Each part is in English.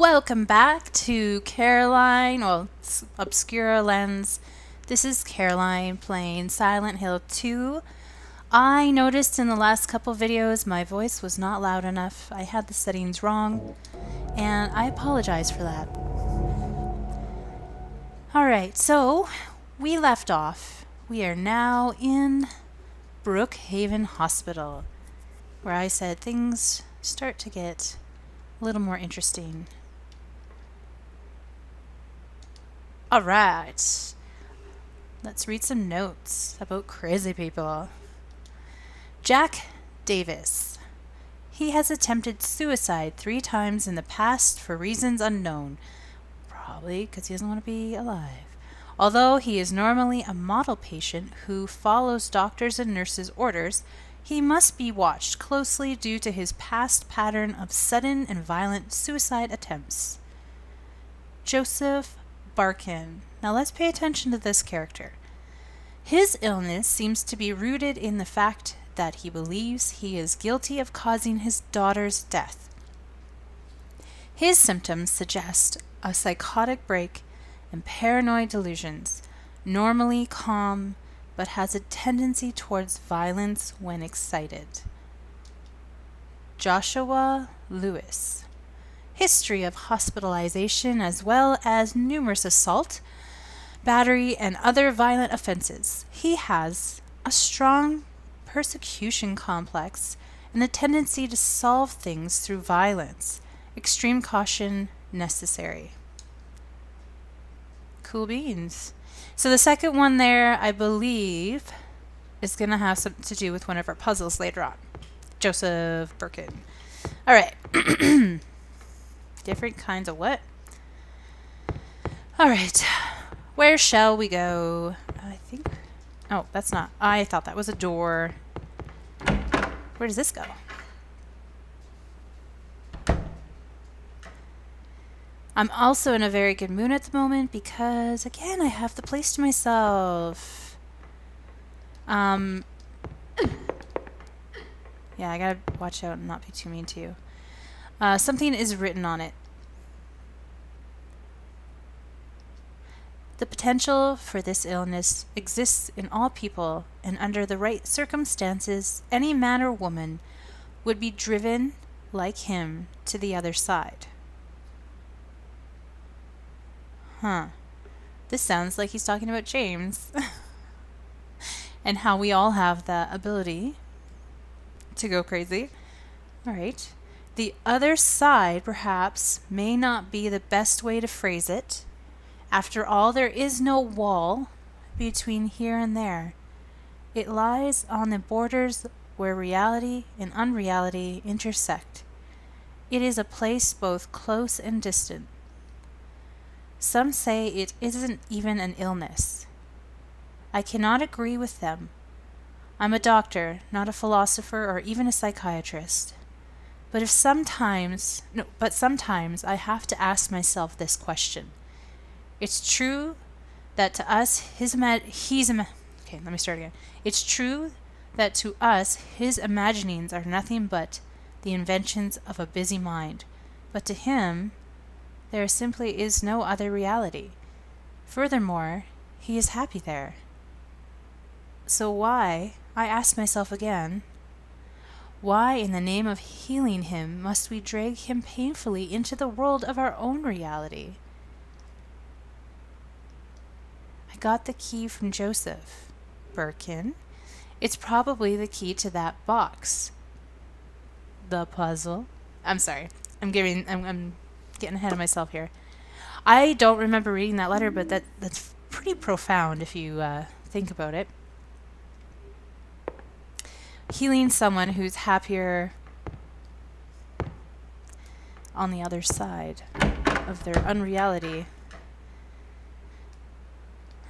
Welcome back to Caroline, Obscura Lens. This is Caroline playing Silent Hill 2. I noticed in the last couple videos my voice was not loud enough. I had the settings wrong, and I apologize for that. Alright, so we left off. We are now in Brookhaven Hospital, where I said things start to get a little more interesting. Alright, let's read some notes about crazy people. Jack Davis. He has attempted suicide 3 times in the past for reasons unknown. Probably because he doesn't want to be alive. Although he is normally a model patient who follows doctors' and nurses' orders, he must be watched closely due to his past pattern of sudden and violent suicide attempts. Joseph Barkin. Now let's pay attention to this character. His illness seems to be rooted in the fact that he believes he is guilty of causing his daughter's death. His symptoms suggest a psychotic break and paranoid delusions, normally calm, but has a tendency towards violence when excited. Joshua Lewis. History of hospitalization as well as numerous assault, battery, and other violent offenses. He has a strong persecution complex and a tendency to solve things through violence. Extreme caution necessary. Cool beans. So the second one there, I believe, is going to have something to do with one of our puzzles later on. Joseph Birkin. All right. Different kinds of what? All right. Where shall we go? I think... Oh, that's not... I thought that was a door. Where does this go? I'm also in a very good mood at the moment because, again, I have the place to myself. Yeah, I gotta watch out and not be too mean to you. Something is written on it. The potential for this illness exists in all people, and under the right circumstances, any man or woman would be driven, like him, to the other side. Huh. This sounds like he's talking about James. And how we all have that ability to go crazy. Alright. The other side, perhaps, may not be the best way to phrase it. After all, there is no wall between here and there. It lies on the borders where reality and unreality intersect. It is a place both close and distant. Some say it isn't even an illness. I cannot agree with them. I'm a doctor, not a philosopher or even a psychiatrist. But sometimes I have to ask myself this question. It's true that to us It's true that to us his imaginings are nothing but the inventions of a busy mind, but to him there simply is no other reality. Furthermore, he is happy there. So why, I ask myself again, why in the name of healing him must we drag him painfully into the world of our own reality? I got the key from Joseph Birkin. It's probably the key to that box. The puzzle. I'm sorry. I'm getting ahead of myself here. I don't remember reading that letter, but that's pretty profound if you think about it. Healing someone who's happier on the other side of their unreality.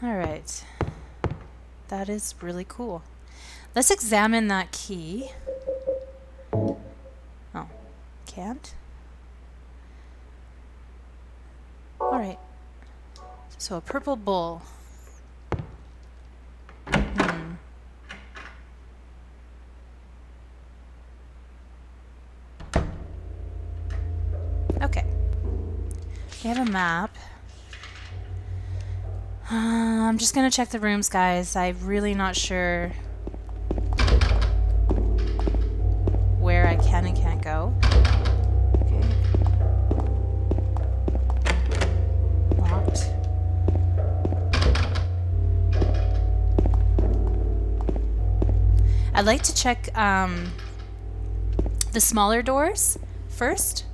Alright. That is really cool. Let's examine that key. Oh, can't? Alright. So a purple bull. Okay. We have a map. I'm just gonna check the rooms, guys. I'm really not sure where I can and can't go. Okay. Locked. I'd like to check the smaller doors first.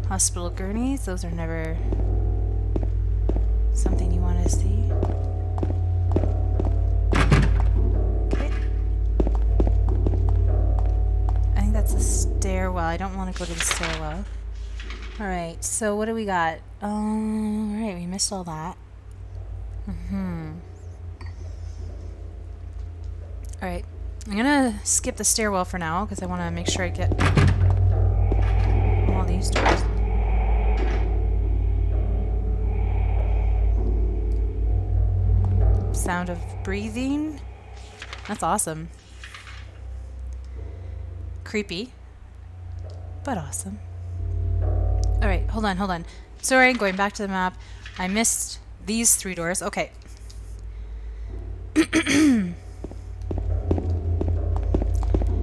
Hospital gurneys, those are never something you want to see. Okay. I think that's a stairwell. I don't want to go to the stairwell. Alright, so what do we got? Alright, we missed all that. Alright, I'm gonna skip the stairwell for now because I want to make sure I get all these doors. Sound of breathing. That's awesome. Creepy, but awesome. Alright, hold on. Sorry, going back to the map. I missed these 3 doors. Okay.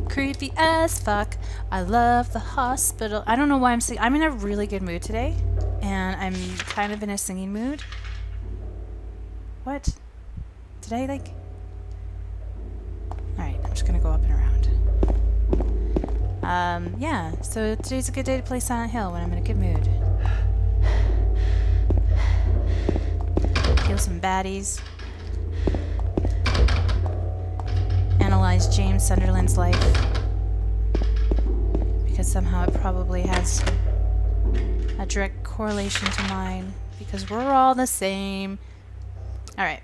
Creepy as fuck. I love the hospital. I don't know why I'm singing. I'm in a really good mood today. And I'm kind of in a singing mood. What? Did I like... Alright, I'm just gonna go up and around. Yeah, so today's a good day to play Silent Hill when I'm in a good mood. Kill some baddies. Analyze James Sunderland's life. Because somehow it probably has a direct correlation to mine. Because we're all the same. Alright.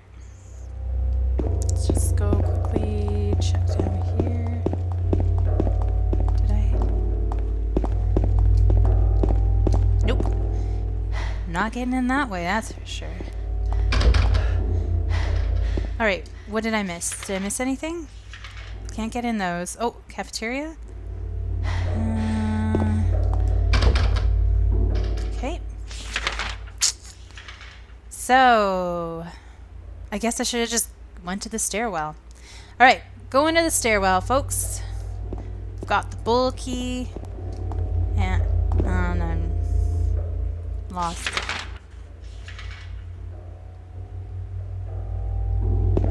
Let's just go quickly check down here. Did I? Nope. Not getting in that way, that's for sure. Alright, what did I miss? Did I miss anything? Can't get in those. Oh, cafeteria? Okay. So, I guess I should have just went to the stairwell. Alright, go into the stairwell, folks. I've got the bull key. And I'm lost.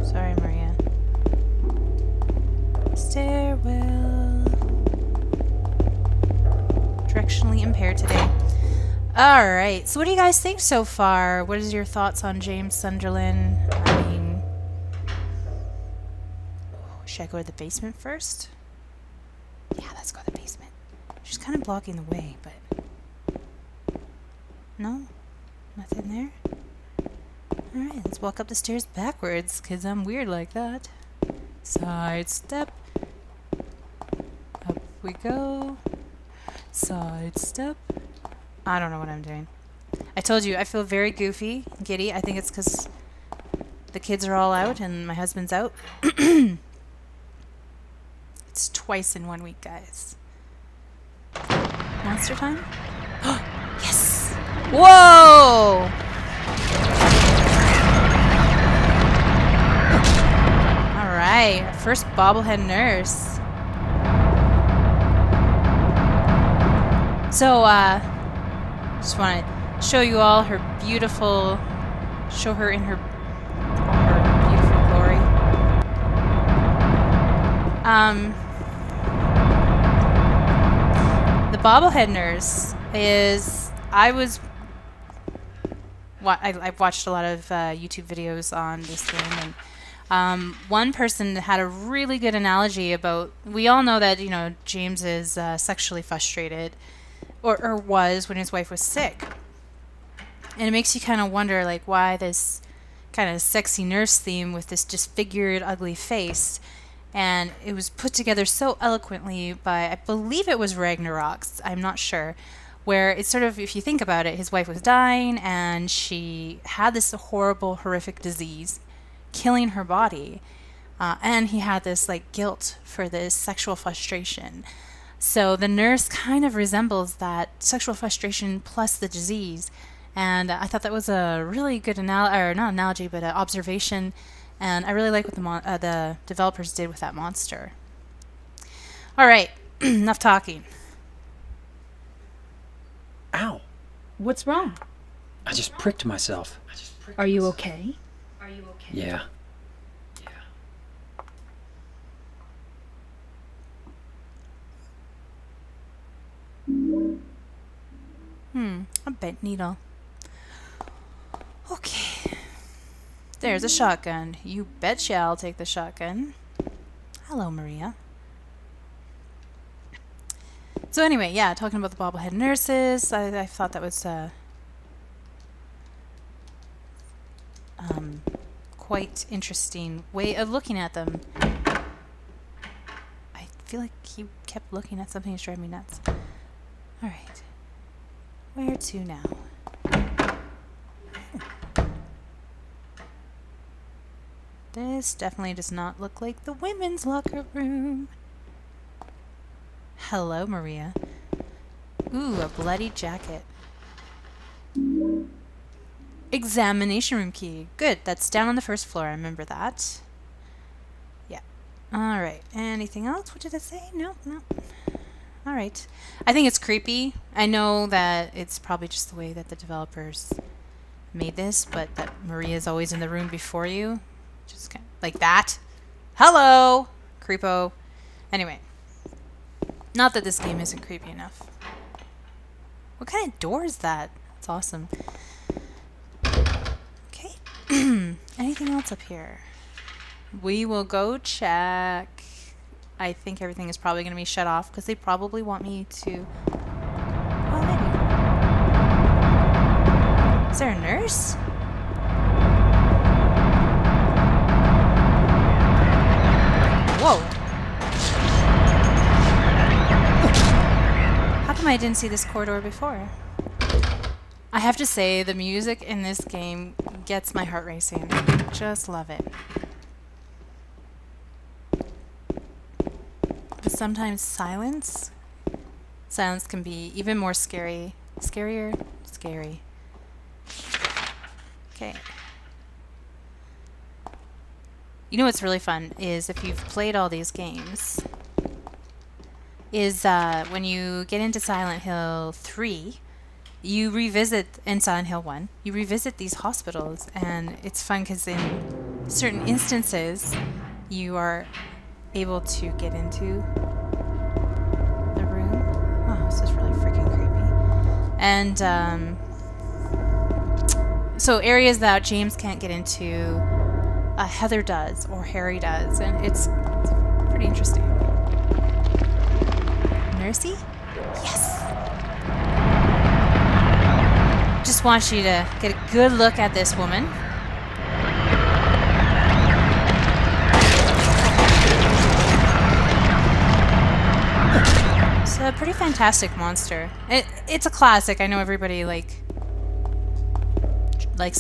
Sorry, Maria. Stairwell. Directionally impaired today. Alright, so what do you guys think so far? What is your thoughts on James Sunderland? I mean... Should I go to the basement first? Yeah, let's go to the basement. She's kind of blocking the way, but... No? Nothing there? Alright, let's walk up the stairs backwards, because I'm weird like that. Side step. Up we go. Side step. I don't know what I'm doing. I told you, I feel very goofy, giddy. I think it's because the kids are all out and my husband's out. It's twice in 1 week, guys. Monster time? Yes! Whoa! Alright, first bobblehead nurse. So, just want to show you all her beautiful, show her in her beautiful glory. The bobblehead nurse is, I've watched a lot of YouTube videos on this game, and one person had a really good analogy about, we all know that, you know, James is sexually frustrated, or was when his wife was sick. And it makes you kind of wonder, like, why this kind of sexy nurse theme with this disfigured, ugly face. And it was put together so eloquently by, I believe it was Ragnarok's, I'm not sure, where it's sort of, if you think about it, his wife was dying and she had this horrible, horrific disease killing her body. And he had this, like, guilt for this sexual frustration. So the nurse kind of resembles that sexual frustration plus the disease. And I thought that was a really good not analogy, but an observation. And I really like what the developers did with that monster. All right, enough talking. Ow. What's wrong? I just pricked myself. Are you okay? Yeah. A bent needle. Okay. There's a shotgun. You betcha I'll take the shotgun. Hello, Maria. So anyway, yeah, talking about the bobblehead nurses, I thought that was quite interesting way of looking at them. I feel like he kept looking at something that's driving me nuts. All right. Where to now? This definitely does not look like the women's locker room. Hello, Maria. Ooh, a bloody jacket. Examination room key. Good, that's down on the first floor. I remember that. Yeah. All right. Anything else? What did it say? No. All right. I think it's creepy. I know that it's probably just the way that the developers made this, but that Maria's always in the room before you. Just kind of like that. Hello, creepo. Anyway. Not that this game isn't creepy enough. What kind of door is that? It's awesome. Okay. Anything else up here? We will go check. I think everything is probably going to be shut off because they probably want me to... Well, maybe. Is there a nurse? Whoa. How come I didn't see this corridor before? I have to say, the music in this game gets my heart racing. Just love it. But sometimes silence can be even more scary. Scary. Okay. You know what's really fun is if you've played all these games, is when you get into Silent Hill 3, you revisit, in Silent Hill 1, you revisit these hospitals, and it's fun because in certain instances, you are able to get into the room. Oh, this is really freaking creepy. And so areas that James can't get into, Heather does, or Harry does, and it's pretty interesting. Nursey? Yes! Just want you to get a good look at this woman. It's a pretty fantastic monster. It's a classic. I know everybody likes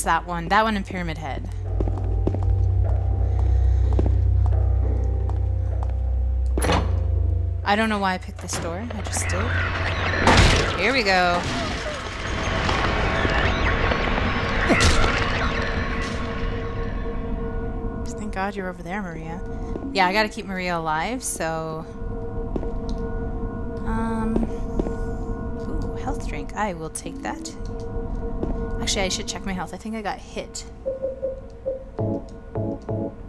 that one. That one and Pyramid Head. I don't know why I picked this door. I just did. Here we go. Thank God you're over there, Maria. Yeah, I gotta keep Maria alive, so... Ooh, health drink. I will take that. Actually, I should check my health. I think I got hit.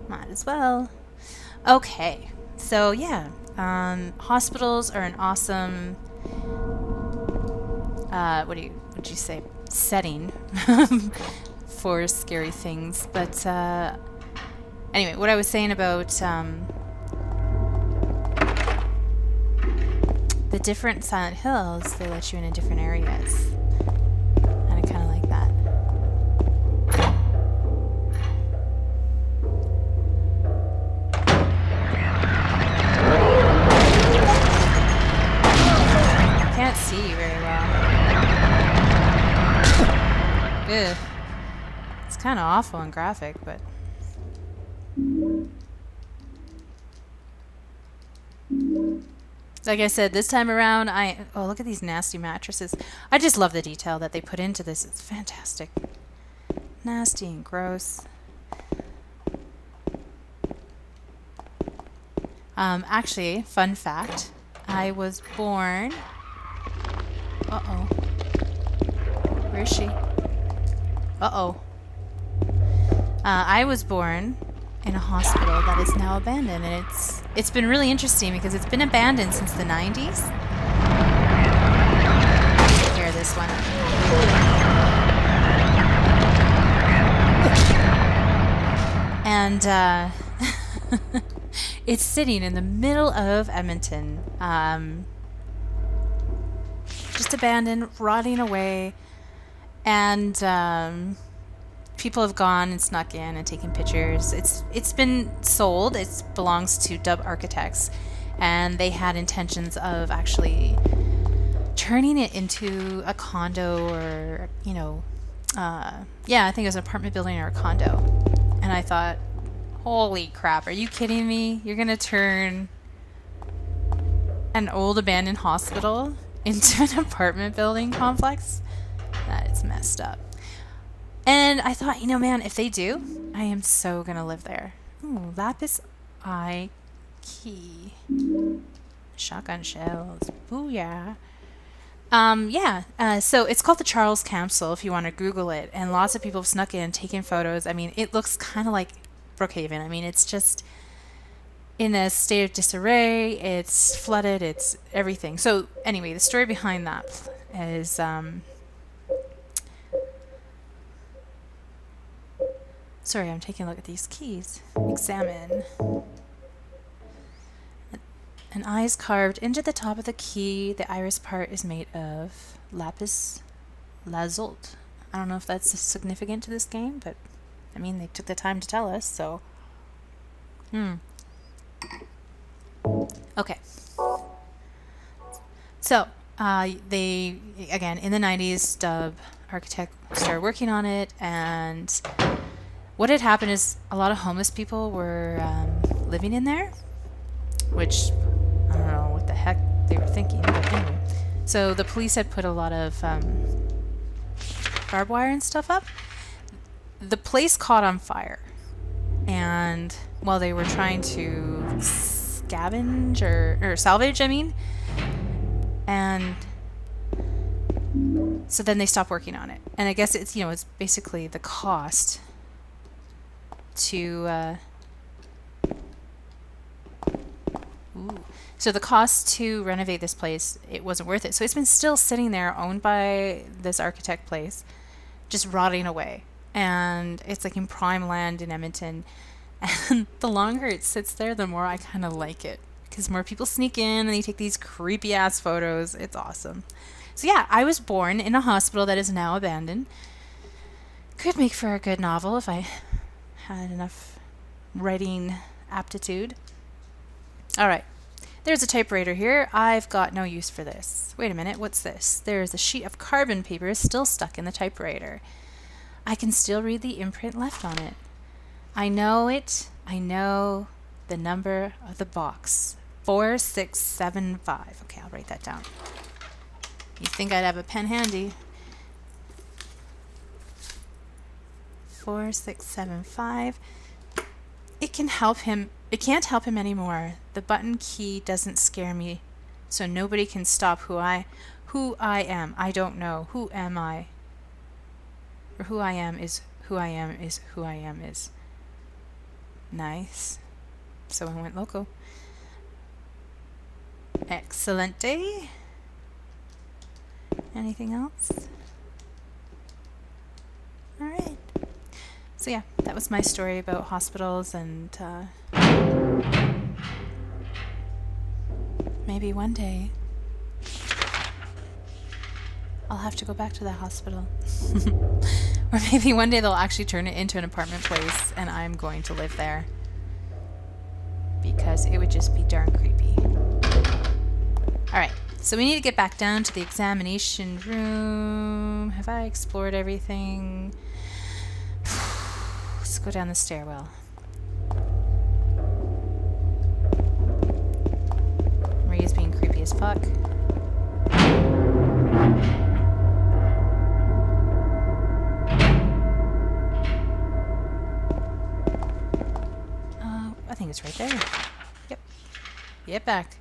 Might as well. Okay. So, yeah. Hospitals are an awesome... what would you say? Setting for scary things. But, anyway, what I was saying about, the different Silent Hills, they let you in different areas. And I kind of like that. I can't see you very well. Ugh. It's kind of awful and graphic, but... Like I said, this time around, oh, look at these nasty mattresses. I just love the detail that they put into this. It's fantastic. Nasty and gross. Actually, fun fact, I was born... Uh-oh. Where is she? Uh-oh. I was born in a hospital that is now abandoned, and it's been really interesting because it's been abandoned since the 90s. Hear this one. And it's sitting in the middle of Edmonton, just abandoned, rotting away, and people have gone and snuck in and taken pictures. It's been sold. It belongs to Dub Architects, and they had intentions of actually turning it into a condo or, you know, yeah, I think it was an apartment building or a condo. And I thought, holy crap, are you kidding me? You're gonna turn an old abandoned hospital into an apartment building complex? That is messed up. And I thought, you know, man, if they do, I am so gonna live there. Ooh, lapis eye key. Shotgun shells. Booyah. So it's called the Charles Capsule if you want to Google it. And lots of people have snuck in, taken photos. I mean, it looks kind of like Brookhaven. I mean, it's just in a state of disarray. It's flooded. It's everything. So anyway, the story behind that is... Sorry, I'm taking a look at these keys. Examine. An eye is carved into the top of the key. The iris part is made of lapis lazuli. I don't know if that's significant to this game, but I mean, they took the time to tell us, so. Okay. So, they, again, in the 90s, Dub Architect started working on it, and what had happened is a lot of homeless people were living in there, which I don't know what the heck they were thinking, but anyway. So the police had put a lot of barbed wire and stuff up. The place caught on fire, and while they were trying to scavenge or salvage, I mean, and so then they stopped working on it. And I guess it's, you know, it's basically the cost to so the cost to renovate this place, it wasn't worth it. So it's been still sitting there, owned by this architect place, just rotting away. And it's like in prime land in Edmonton. And the longer it sits there, the more I kind of like it, because more people sneak in and they take these creepy ass photos. It's awesome. So yeah, I was born in a hospital that is now abandoned. Could make for a good novel if I had enough writing aptitude. All right. There's a typewriter here. I've got no use for this. Wait a minute, what's this? There's a sheet of carbon paper still stuck in the typewriter. I can still read the imprint left on it. I know it. I know the number of the box. 4675. Okay, I'll write that down. You'd think I'd have a pen handy. 4675. It can help him. It can't help him anymore. The button key doesn't scare me, so nobody can stop who I am. I don't know. Who am I? Or who I am is who I am is who I am is. Nice. Someone went loco. Excellent day. Anything else? All right. So yeah, that was my story about hospitals, and maybe one day I'll have to go back to that hospital. Or maybe one day they'll actually turn it into an apartment place and I'm going to live there. Because it would just be darn creepy. Alright, so we need to get back down to the examination room. Have I explored everything? Let's go down the stairwell. Maria's being creepy as fuck. I think it's right there. Yep. Get back.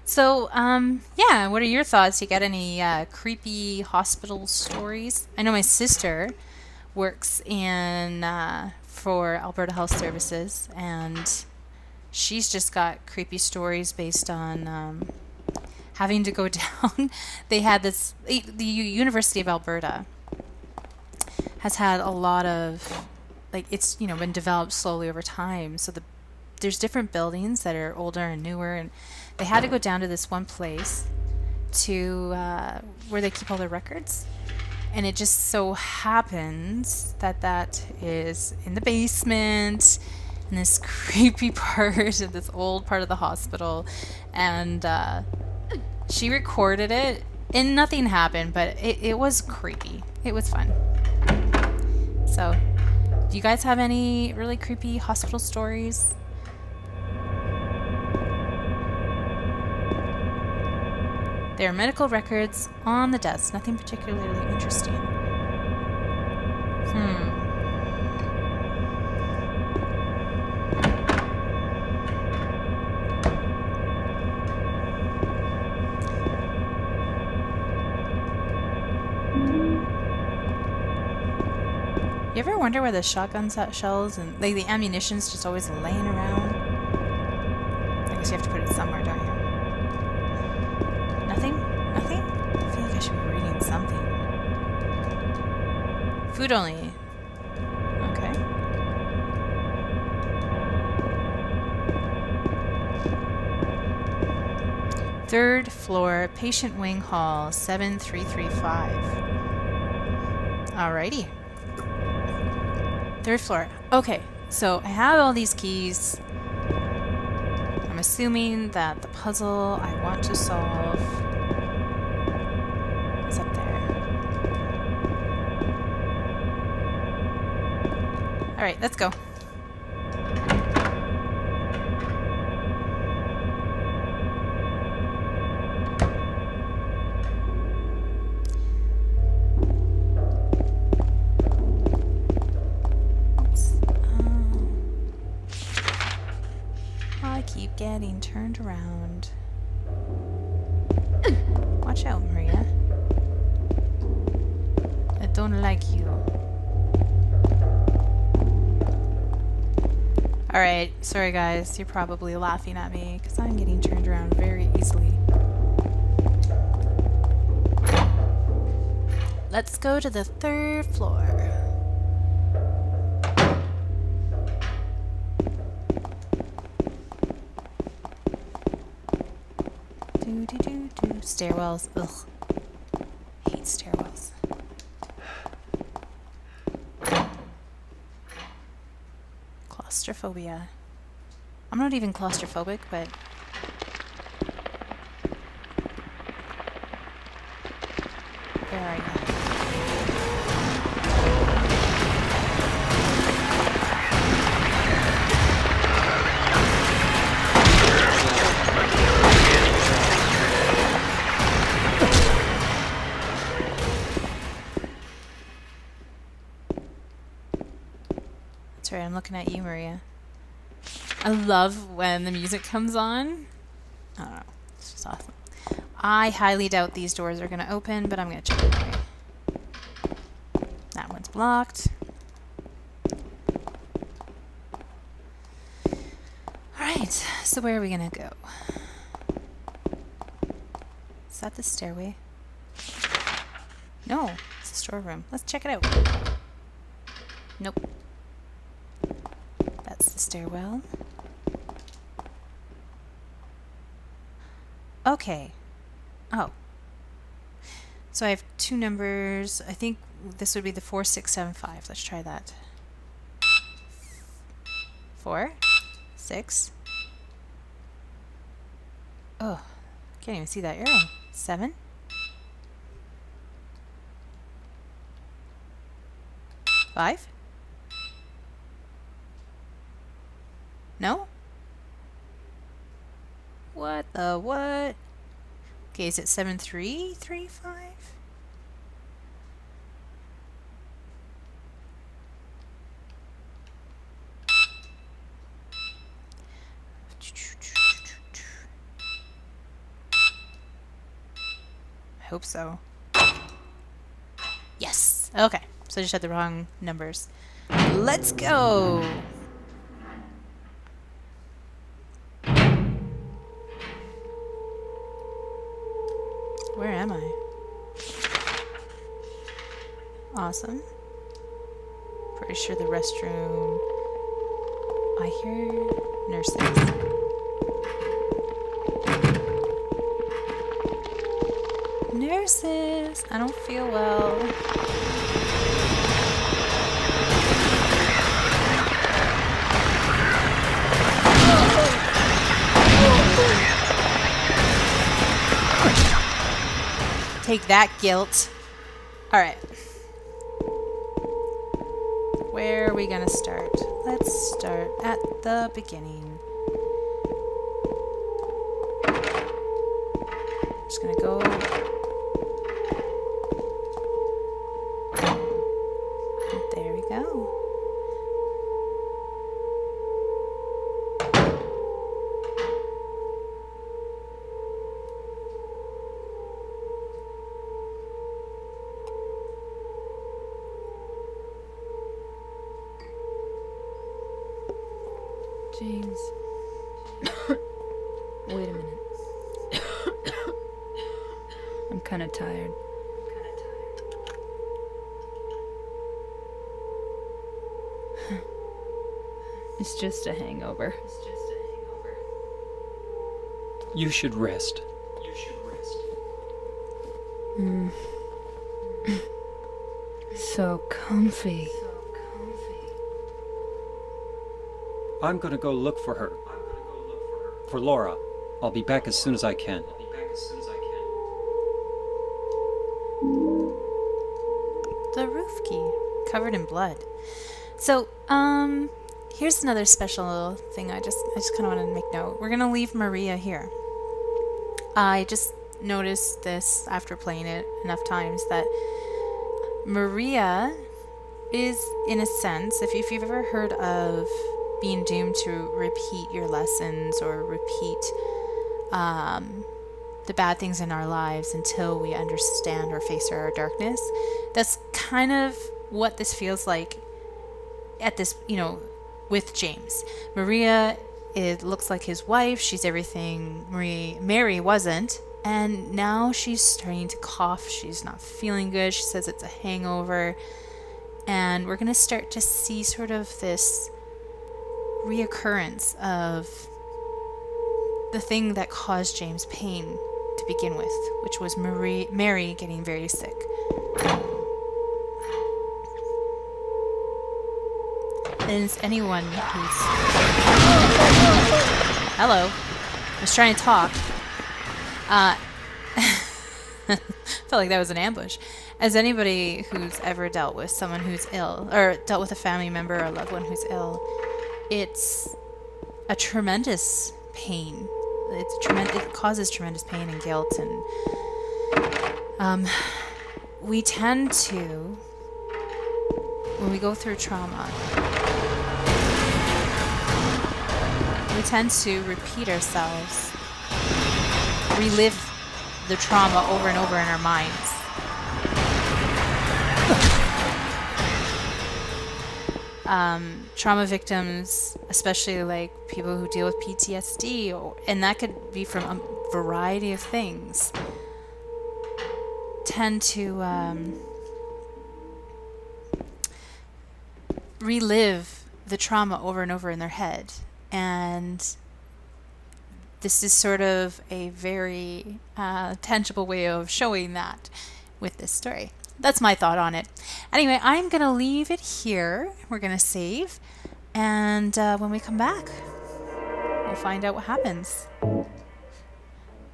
So, yeah, what are your thoughts? You got any creepy hospital stories? I know my sister works in for Alberta Health Services, and she's just got creepy stories based on having to go down. They had this, the University of Alberta has had a lot of, like, it's, you know, been developed slowly over time. So there's different buildings that are older and newer, and they had to go down to this one place to where they keep all their records. And it just so happens that that is in the basement, in this creepy part of this old part of the hospital. And she recorded it, and nothing happened, but it was creepy. It was fun. So, do you guys have any really creepy hospital stories? There are medical records on the desk. Nothing particularly interesting. You ever wonder where the shotgun shells and like the ammunition's just always laying around? I guess you have to put it somewhere, don't you? Nothing? Nothing? I feel like I should be reading something. Food only. Okay. Third floor, patient wing hall, 7335. Alrighty. Third floor. Okay, so I have all these keys. I'm assuming that the puzzle I want to solve is up there. Alright, let's go. Getting turned around. Watch out, Maria. I don't like you. Alright, sorry guys, you're probably laughing at me because I'm getting turned around very easily. Let's go to the third floor. Stairwells. Ugh. Hate stairwells. Claustrophobia. I'm not even claustrophobic, but where are you? I'm looking at you, Maria. I love when the music comes on. I don't know. It's just awesome. I highly doubt these doors are going to open, but I'm going to check anyway. That one's blocked. Alright, so where are we going to go? Is that the stairway? No, it's a storeroom. Let's check it out. Nope. That's the stairwell. Okay. Oh. So I have two numbers. I think this would be the 4675. Let's try that. 4, 6. Oh, can't even see that arrow. 7. 5. No? What the what? Okay, is it 7335? I hope so. Yes. Okay. So I just had the wrong numbers. Let's go. Where am I? Awesome. Pretty sure the restroom. I hear nurses. Nurses! I don't feel well. Take that, guilt. Alright. Where are we gonna start? Let's start at the beginning. Just gonna go. There we go. James. Wait a minute. I'm kind of tired. It's just a hangover. You should rest. So comfy. I'm gonna go look for her. For Laura. I'll be back as soon as I can. The roof key, covered in blood. So, here's another special thing I just kind of want to make note. We're gonna leave Maria here. I just noticed this after playing it enough times that Maria is, in a sense, if you've ever heard of being doomed to repeat your lessons or repeat the bad things in our lives until we understand or face our darkness, that's kind of what this feels like at this, with James. Maria, it looks like his wife. She's everything Mary wasn't. And now she's starting to cough. She's not feeling good. She says it's a hangover. And we're going to start to see sort of this reoccurrence of the thing that caused James pain to begin with, which was Mary getting very sick. Is anyone who's... Hello. I was trying to talk. Felt like that was an ambush. As anybody who's ever dealt with someone who's ill, or dealt with a family member or a loved one who's ill, it's a tremendous pain. It causes tremendous pain and guilt, and we tend to, when we go through trauma, we tend to repeat ourselves, relive the trauma over and over in our minds. Trauma victims, especially like people who deal with PTSD, and that could be from a variety of things, tend to relive the trauma over and over in their head. And this is sort of a very tangible way of showing that with this story. That's my thought on it. Anyway, I'm going to leave it here. We're going to save. And when we come back, we'll find out what happens.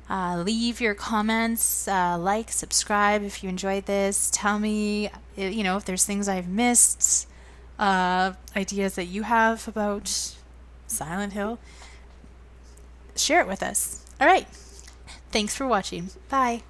Leave your comments, like, subscribe if you enjoyed this. Tell me, if there's things I've missed, ideas that you have about Silent Hill. Share it with us. All right. Thanks for watching. Bye.